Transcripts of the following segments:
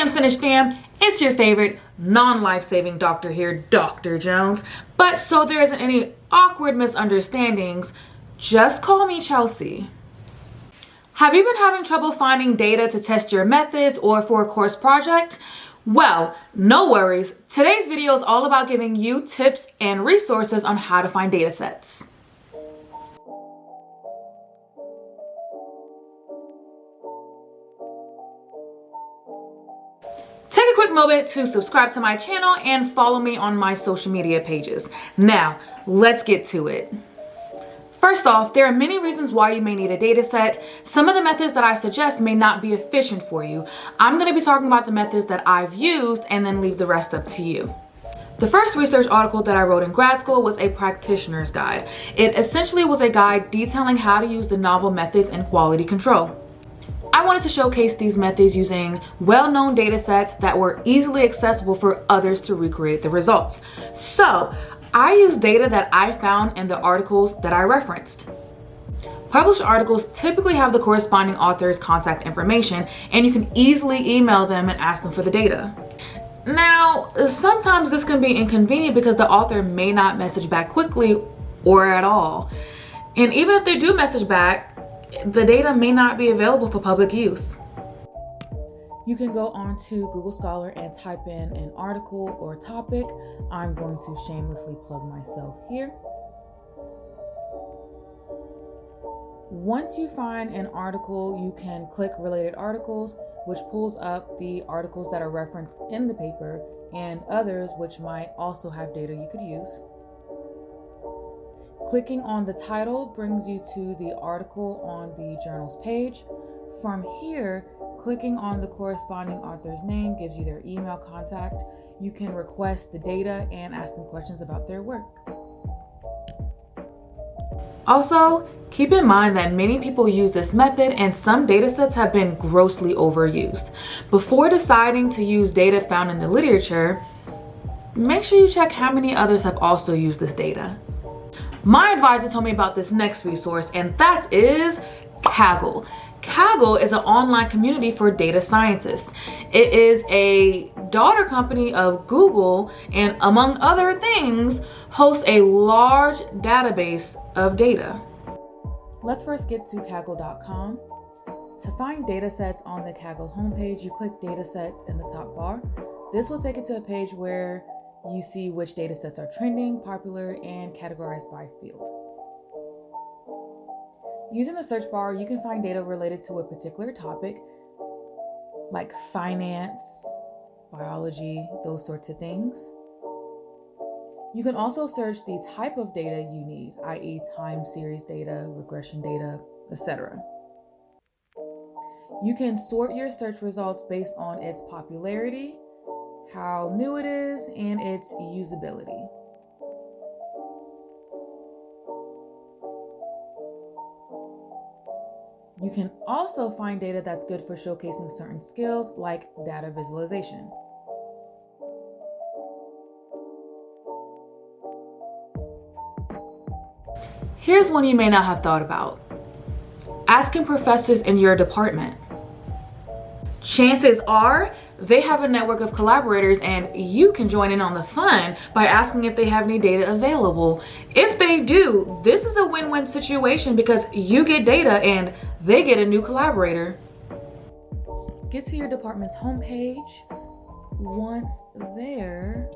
Unfinished fam, it's your favorite non-life-saving doctor here, Dr. Jones. But so there isn't any awkward misunderstandings, just call me Chelsea. Have you been having trouble finding data to test your methods or for a course project? Well, no worries. Today's video is all about giving you tips and resources on how to find data sets. Take a quick moment to subscribe to my channel and follow me on my social media pages. Now, let's get to it. First off, there are many reasons why you may need a data set. Some of the methods that I suggest may not be efficient for you. I'm going to be talking about the methods that I've used and then leave the rest up to you. The first research article that I wrote in grad school was a practitioner's guide. It essentially was a guide detailing how to use the novel methods in quality control. I wanted to showcase these methods using well-known data sets that were easily accessible for others to recreate the results. So I used data that I found in the articles that I referenced. Published articles typically have the corresponding author's contact information, and you can easily email them and ask them for the data. Now, sometimes this can be inconvenient because the author may not message back quickly or at all. And even if they do message back, the data may not be available for public use. You can go on to Google Scholar and type in an article or topic. I'm going to shamelessly plug myself here. Once you find an article, you can click related articles, which pulls up the articles that are referenced in the paper and others which might also have data you could use. Clicking on the title brings you to the article on the journal's page. From here, clicking on the corresponding author's name gives you their email contact. You can request the data and ask them questions about their work. Also, keep in mind that many people use this method and some datasets have been grossly overused. Before deciding to use data found in the literature, make sure you check how many others have also used this data. My advisor told me about this next resource, and that is Kaggle. Kaggle is an online community for data scientists. It is a daughter company of Google and, among other things, hosts a large database of data. Let's first get to Kaggle.com. To find data sets on the Kaggle homepage, you click Datasets in the top bar. This will take you to a page where you see which data sets are trending, popular, and categorized by field. Using the search bar, you can find data related to a particular topic, like finance, biology, those sorts of things. You can also search the type of data you need, i.e. time series data, regression data, etc. You can sort your search results based on its popularity, how new it is, and its usability. You can also find data that's good for showcasing certain skills like data visualization. Here's one you may not have thought about. Asking professors in your department. Chances are they have a network of collaborators and you can join in on the fun by asking if they have any data available. If they do, this is a win-win situation because you get data and they get a new collaborator. Get to your department's homepage. Once there,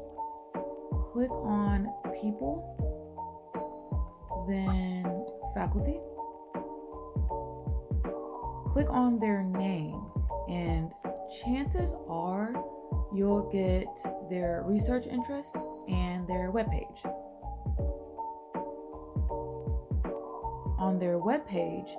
click on People, then Faculty. Click on their name, and chances are you'll get their research interests and their webpage. On their webpage,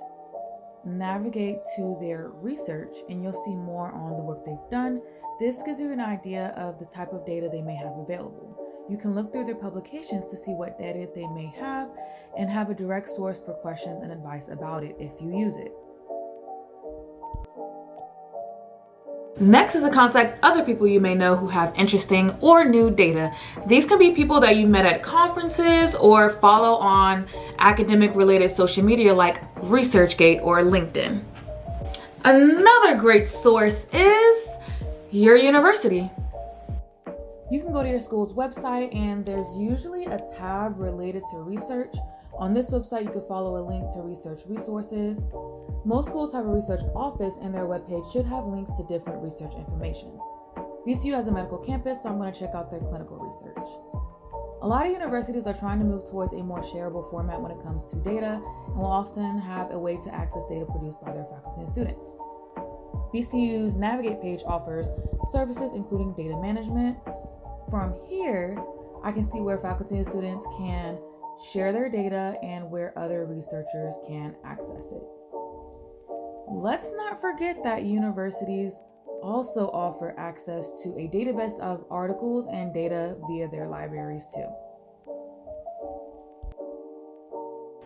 navigate to their research and you'll see more on the work they've done. This gives you an idea of the type of data they may have available. You can look through their publications to see what data they may have and have a direct source for questions and advice about it if you use it. Next is to contact other people you may know who have interesting or new data. These can be people that you've met at conferences or follow on academic related social media like ResearchGate or LinkedIn. Another great source is your university. You can go to your school's website and there's usually a tab related to research. On this website, you can follow a link to research resources. Most schools have a research office and their webpage should have links to different research information. VCU has a medical campus, so I'm going to check out their clinical research. A lot of universities are trying to move towards a more shareable format when it comes to data and will often have a way to access data produced by their faculty and students. VCU's Navigate page offers services including data management. From here, I can see where faculty and students can share their data and where other researchers can access it. Let's not forget that universities also offer access to a database of articles and data via their libraries too.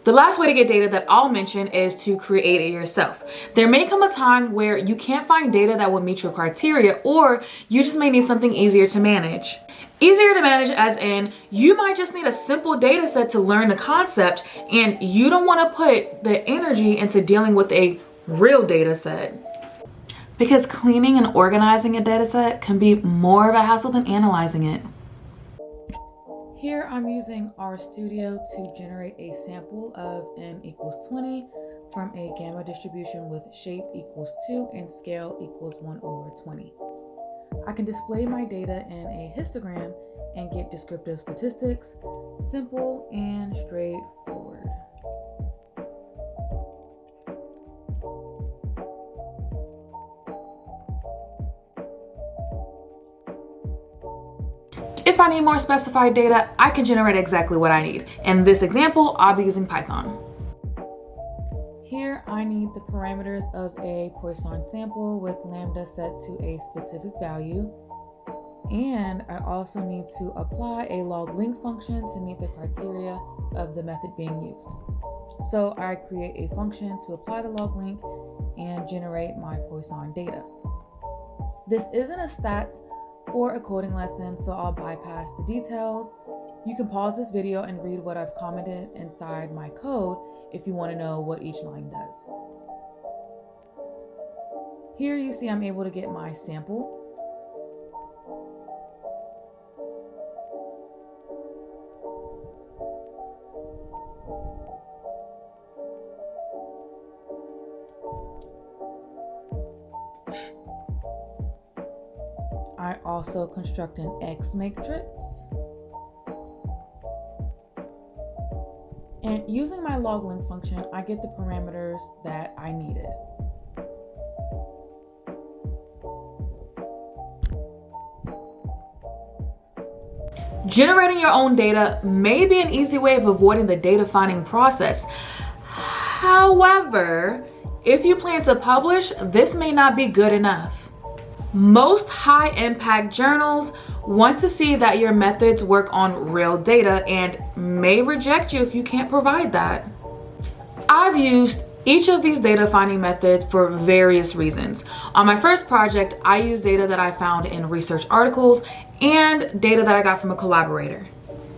The last way to get data that I'll mention is to create it yourself. There may come a time where you can't find data that will meet your criteria, or you just may need something easier to manage. Easier to manage as in, you might just need a simple data set to learn the concept, and you don't want to put the energy into dealing with a real data set. Because cleaning and organizing a data set can be more of a hassle than analyzing it. Here I'm using RStudio to generate a sample of n equals 20 from a gamma distribution with shape equals 2 and scale equals 1/20. I can display my data in a histogram and get descriptive statistics, simple and straightforward. If I need more specified data, I can generate exactly what I need. In this example, I'll be using Python. Here, I need the parameters of a Poisson sample with lambda set to a specific value. And I also need to apply a log-link function to meet the criteria of the method being used. So I create a function to apply the log-link and generate my Poisson data. This isn't a stats or a coding lesson, so I'll bypass the details. You can pause this video and read what I've commented inside my code if you want to know what each line does. Here you see I'm able to get my sample. I also construct an X matrix. And using my log-link function, I get the parameters that I needed. Generating your own data may be an easy way of avoiding the data finding process. However, if you plan to publish, this may not be good enough. Most high-impact journals want to see that your methods work on real data and may reject you if you can't provide that. I've used each of these data finding methods for various reasons. On my first project, I used data that I found in research articles and data that I got from a collaborator.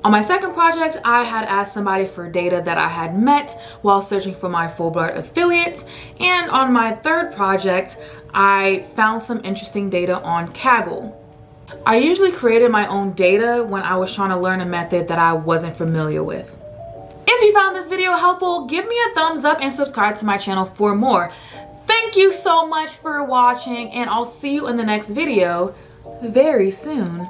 On my second project, I had asked somebody for data that I had met while searching for my Fulbright affiliates. And on my third project, I found some interesting data on Kaggle. I usually created my own data when I was trying to learn a method that I wasn't familiar with. If you found this video helpful, give me a thumbs up and subscribe to my channel for more. Thank you so much for watching, and I'll see you in the next video very soon.